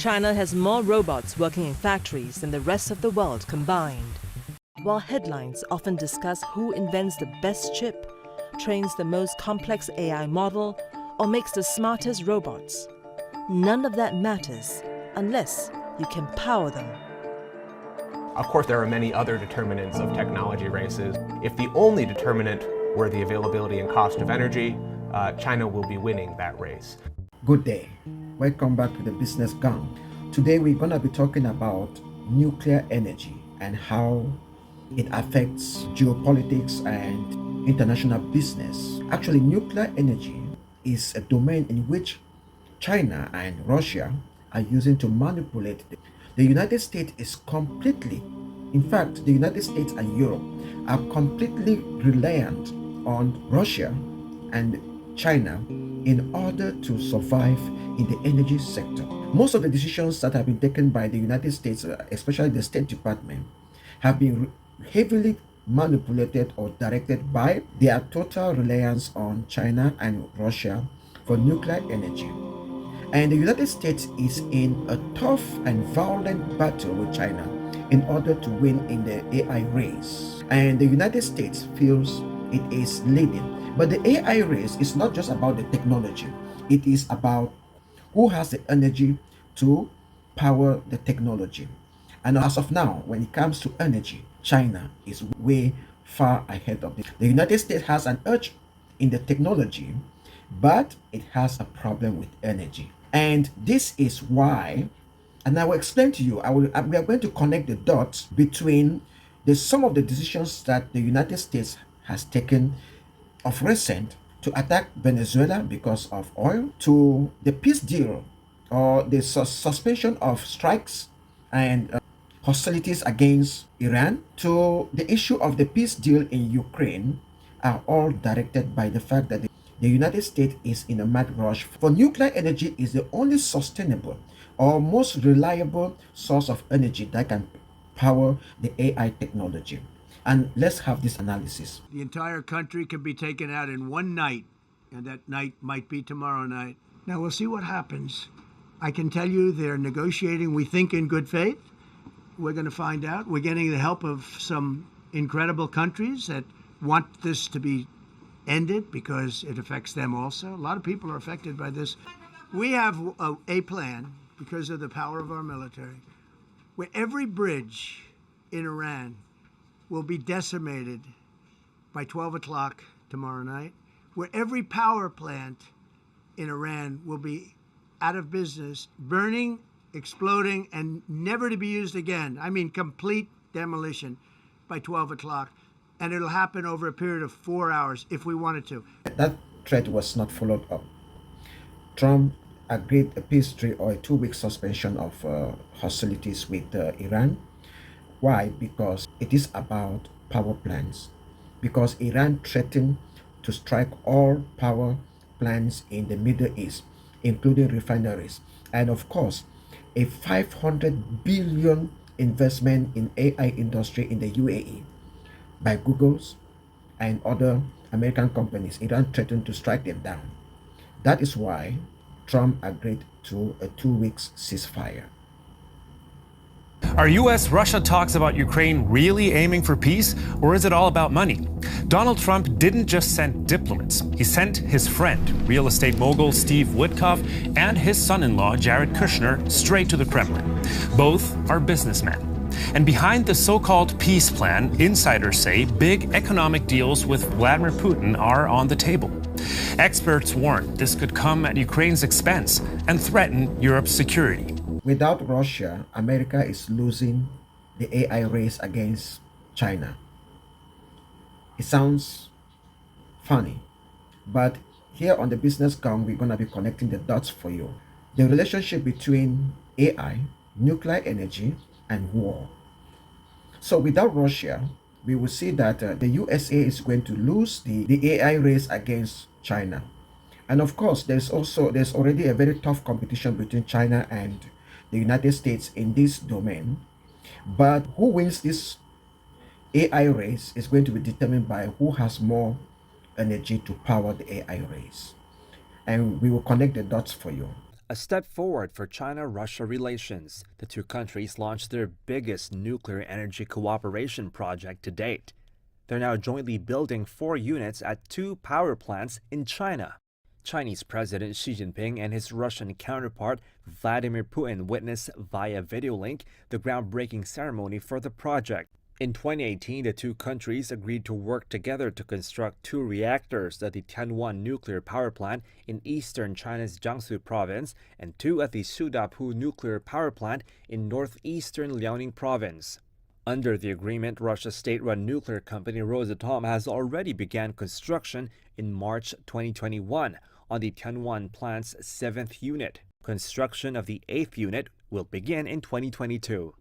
China has more robots working in factories than the rest of the world combined. While headlines often discuss who invents the best chip, trains the most complex AI model, or makes the smartest robots, none of that matters unless you can power them. Of course, there are many other determinants of technology races. If the only determinant were the availability and cost of energy, China will be winning that race. Good day. Welcome back to the Business Gang. Today we're going to be talking about nuclear energy and how it affects geopolitics and international business. Actually, nuclear energy is a domain in which China and Russia are using to manipulate. The United States is completely, in fact, the United States and Europe are completely reliant on Russia and China in order to survive in the energy sector. Most of the decisions that have been taken by the United States, especially the State Department, have been heavily manipulated or directed by their total reliance on China and Russia for nuclear energy. And the United States is in a tough and violent battle with China in order to win in the AI race. And the United States feels it is leading. But the AI race is not just about the technology. It is about who has the energy to power the technology. And as of now, when it comes to energy, China is way far ahead of it. The United States has an edge in the technology, but it has a problem with energy. And this is why, and I will explain to you, we are going to connect the dots between some of the decisions that the United States has taken of recent to attack Venezuela because of oil, to the peace deal or the suspension of strikes and hostilities against Iran, to the issue of the peace deal in Ukraine, are all directed by the fact that the United States is in a mad rush for nuclear energy. Is the only sustainable or most reliable source of energy that can power the AI technology. And let's have this analysis. The entire country can be taken out in one night, and that night might be tomorrow night. Now, we'll see what happens. I can tell you they're negotiating, we think, in good faith. We're going to find out. We're getting the help of some incredible countries that want this to be ended because it affects them also. A lot of people are affected by this. We have a plan, because of the power of our military, where every bridge in Iran will be decimated by 12 o'clock tomorrow night, where every power plant in Iran will be out of business, burning, exploding, and never to be used again. I mean, complete demolition by 12 o'clock. And it'll happen over a period of 4 hours if we wanted to. That threat was not followed up. Trump agreed a peace treaty or a 2-week suspension of hostilities with Iran. Why? Because it is about power plants. Because Iran threatened to strike all power plants in the Middle East, including refineries. And of course, a $500 billion investment in AI industry in the UAE by Google's and other American companies. Iran threatened to strike them down. That is why Trump agreed to a 2-week ceasefire. Are U.S.-Russia talks about Ukraine really aiming for peace, or is it all about money? Donald Trump didn't just send diplomats. He sent his friend, real estate mogul Steve Witkoff, and his son-in-law, Jared Kushner, straight to the Kremlin. Both are businessmen. And behind the so-called peace plan, insiders say big economic deals with Vladimir Putin are on the table. Experts warn this could come at Ukraine's expense and threaten Europe's security. Without Russia, America is losing the AI race against China. It sounds funny, but here on the Business Gang, we're going to be connecting the dots for you. The relationship between AI, nuclear energy, and war. So without Russia, we will see that the USA is going to lose the AI race against China. And of course, there's already a very tough competition between China and the United States in this domain. But who wins this AI race is going to be determined by who has more energy to power the AI race. And we will connect the dots for you. A step forward for China-Russia relations. The two countries launched their biggest nuclear energy cooperation project to date. They're now jointly building 4 units at 2 power plants in China. Chinese President Xi Jinping and his Russian counterpart Vladimir Putin witnessed via video link the groundbreaking ceremony for the project. In 2018, the two countries agreed to work together to construct 2 reactors at the Tianwan nuclear power plant in eastern China's Jiangsu province and 2 at the Sudapu nuclear power plant in northeastern Liaoning province. Under the agreement, Russia's state-run nuclear company Rosatom has already begun construction in March 2021 on the Tianwan plant's 7th unit. Construction of the 8th unit will begin in 2022.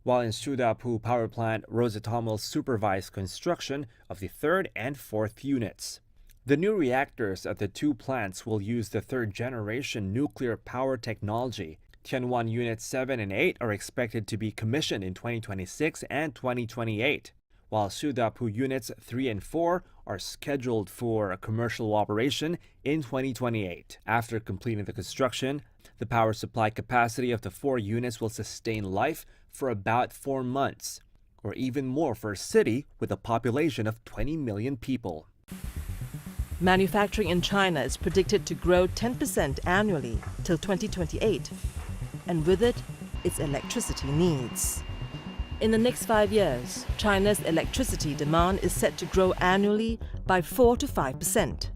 While in Sudapu power plant, Rosatom will supervise construction of the 3rd and 4th units. The new reactors at the 2 plants will use the 3rd-generation nuclear power technology. Tianwan Units 7 and 8 are expected to be commissioned in 2026 and 2028, while Sudapu Units 3 and 4 are scheduled for a commercial operation in 2028. After completing the construction, the power supply capacity of the 4 units will sustain life for about 4 months, or even more for a city with a population of 20 million people. Manufacturing in China is predicted to grow 10% annually till 2028, and with it, its electricity needs. In the next 5 years, China's electricity demand is set to grow annually by 4 to 5%.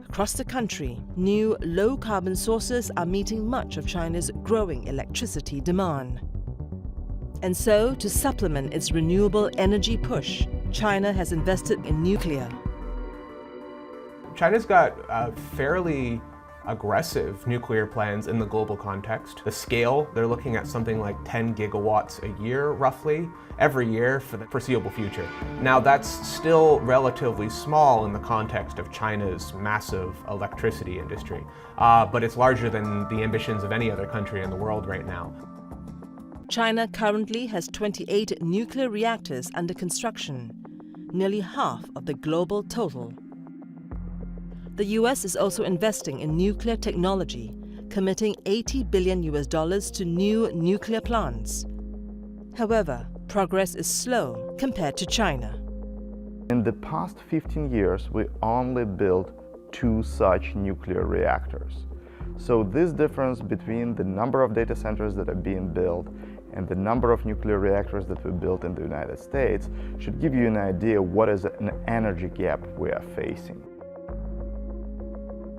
Across the country, new low-carbon sources are meeting much of China's growing electricity demand. And so, to supplement its renewable energy push, China has invested in nuclear. China's got fairly aggressive nuclear plans in the global context. The scale, they're looking at something like 10 gigawatts a year, roughly, every year for the foreseeable future. Now, that's still relatively small in the context of China's massive electricity industry, but it's larger than the ambitions of any other country in the world right now. China currently has 28 nuclear reactors under construction, nearly half of the global total. The US is also investing in nuclear technology, committing $80 billion to new nuclear plants. However, progress is slow compared to China. In the past 15 years, we only built 2 such nuclear reactors. So this difference between the number of data centers that are being built and the number of nuclear reactors that we built in the United States should give you an idea what is an energy gap we are facing.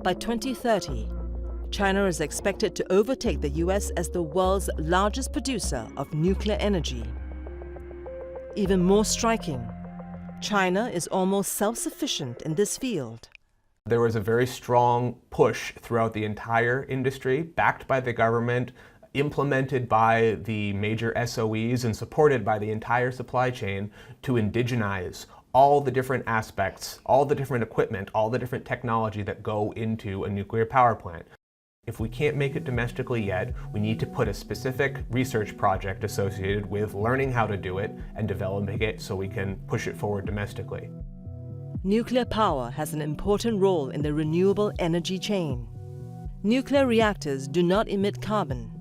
By 2030, China is expected to overtake the US as the world's largest producer of nuclear energy. Even more striking, China is almost self-sufficient in this field. There was a very strong push throughout the entire industry, backed by the government, implemented by the major SOEs, and supported by the entire supply chain to indigenize all the different aspects, all the different equipment, all the different technology that go into a nuclear power plant. If we can't make it domestically yet, we need to put a specific research project associated with learning how to do it and developing it so we can push it forward domestically. Nuclear power has an important role in the renewable energy chain. Nuclear reactors do not emit carbon,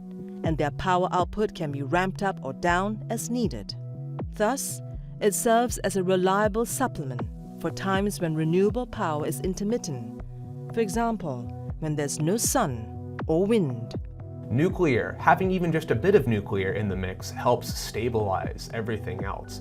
and their power output can be ramped up or down as needed. Thus, it serves as a reliable supplement for times when renewable power is intermittent. For example, when there's no sun or wind. Nuclear, having even just a bit of nuclear in the mix, helps stabilize everything else.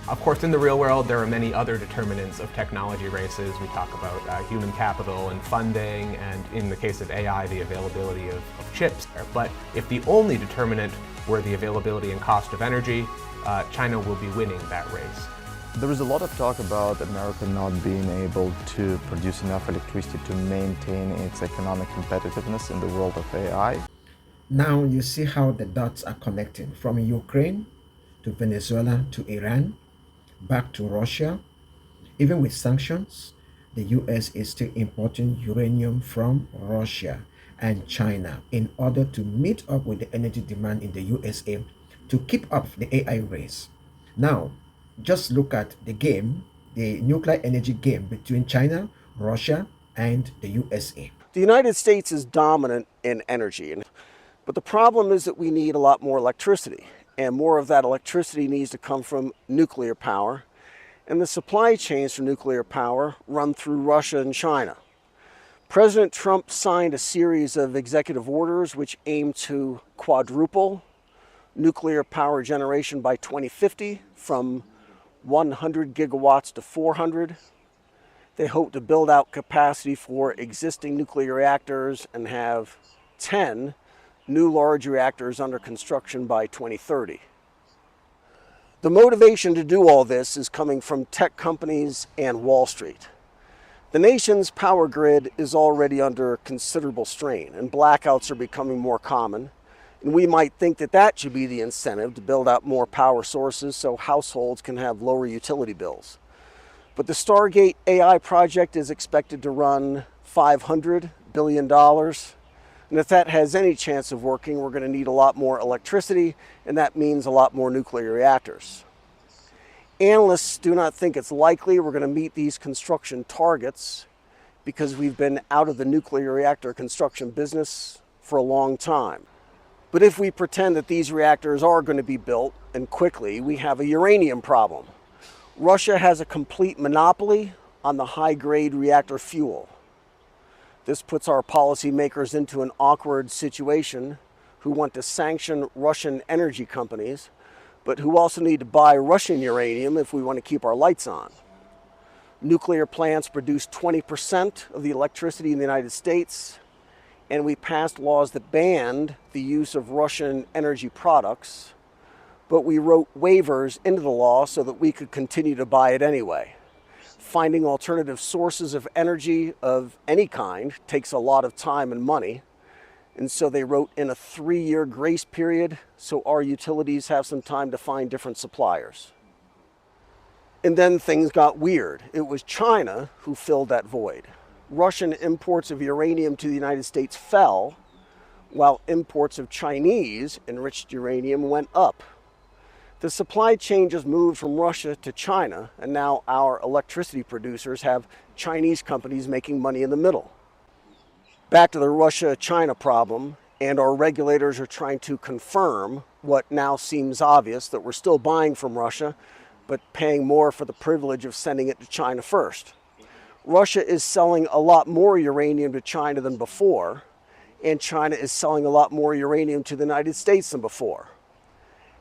Of course, in the real world, there are many other determinants of technology races. We talk about human capital and funding, and in the case of AI, the availability of chips. But if the only determinant were the availability and cost of energy, China will be winning that race. There is a lot of talk about America not being able to produce enough electricity to maintain its economic competitiveness in the world of AI. Now you see how the dots are connecting from Ukraine to Venezuela to Iran, back to Russia. Even with sanctions, the US is still importing uranium from Russia and China in order to meet up with the energy demand in the USA to keep up the AI race. Now, just look at the game, the nuclear energy game between China, Russia, and the USA. The United States is dominant in energy, but the problem is that we need a lot more electricity, and more of that electricity needs to come from nuclear power, and the supply chains for nuclear power run through Russia and China. President Trump signed a series of executive orders which aim to quadruple nuclear power generation by 2050 from 100 gigawatts to 400. They hope to build out capacity for existing nuclear reactors and have 10 new large reactors under construction by 2030. The motivation to do all this is coming from tech companies and Wall Street. The nation's power grid is already under considerable strain, and blackouts are becoming more common. And we might think that that should be the incentive to build out more power sources so households can have lower utility bills. But the Stargate AI project is expected to run $500 billion. And if that has any chance of working, we're going to need a lot more electricity, and that means a lot more nuclear reactors. Analysts do not think it's likely we're going to meet these construction targets because we've been out of the nuclear reactor construction business for a long time. But if we pretend that these reactors are going to be built, and quickly, we have a uranium problem. Russia has a complete monopoly on the high-grade reactor fuel. This puts our policymakers into an awkward situation who want to sanction Russian energy companies, but who also need to buy Russian uranium if we want to keep our lights on. Nuclear plants produce 20% of the electricity in the United States, and we passed laws that banned the use of Russian energy products, but we wrote waivers into the law so that we could continue to buy it anyway. Finding alternative sources of energy of any kind takes a lot of time and money, and so they wrote in a 3-year grace period so our utilities have some time to find different suppliers. And then things got weird. It was China who filled that void. Russian imports of uranium to the United States fell, while imports of Chinese enriched uranium went up. The supply chain just moved from Russia to China, and now our electricity producers have Chinese companies making money in the middle. Back to the Russia-China problem, and our regulators are trying to confirm what now seems obvious, that we're still buying from Russia, but paying more for the privilege of sending it to China first. Russia is selling a lot more uranium to China than before, and China is selling a lot more uranium to the United States than before.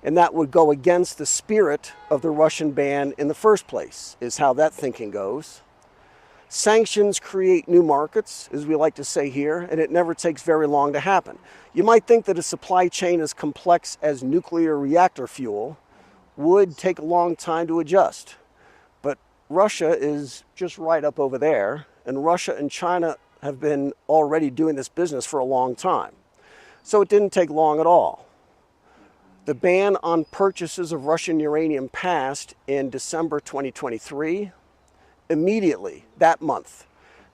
And that would go against the spirit of the Russian ban in the first place, is how that thinking goes. Sanctions create new markets, as we like to say here, and it never takes very long to happen. You might think that a supply chain as complex as nuclear reactor fuel would take a long time to adjust. But Russia is just right up over there, and Russia and China have been already doing this business for a long time. So it didn't take long at all. The ban on purchases of Russian uranium passed in December 2023. Immediately, that month,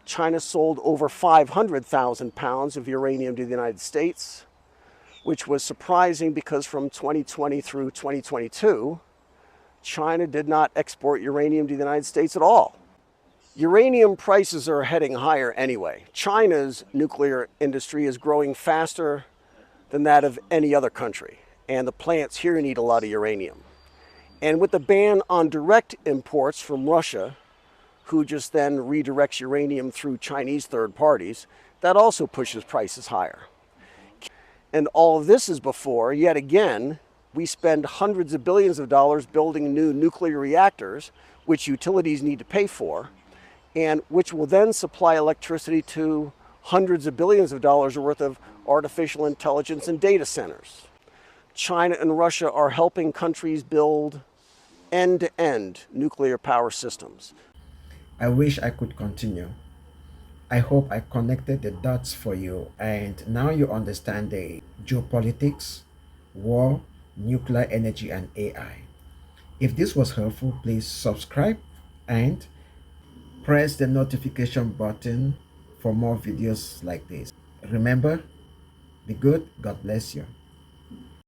China sold over 500,000 pounds of uranium to the United States, which was surprising because from 2020 through 2022, China did not export uranium to the United States at all. Uranium prices are heading higher anyway. China's nuclear industry is growing faster than that of any other country, and the plants here need a lot of uranium. And with the ban on direct imports from Russia, who just then redirects uranium through Chinese third parties, that also pushes prices higher. And all of this is before, yet again, we spend hundreds of billions of dollars building new nuclear reactors, which utilities need to pay for, and which will then supply electricity to hundreds of billions of dollars worth of artificial intelligence and data centers. China and Russia are helping countries build end-to-end nuclear power systems. I wish I could continue. I hope I connected the dots for you, and now you understand the geopolitics, war, nuclear energy, and AI. If this was helpful, please subscribe and press the notification button for more videos like this. Remember, be good. God bless you.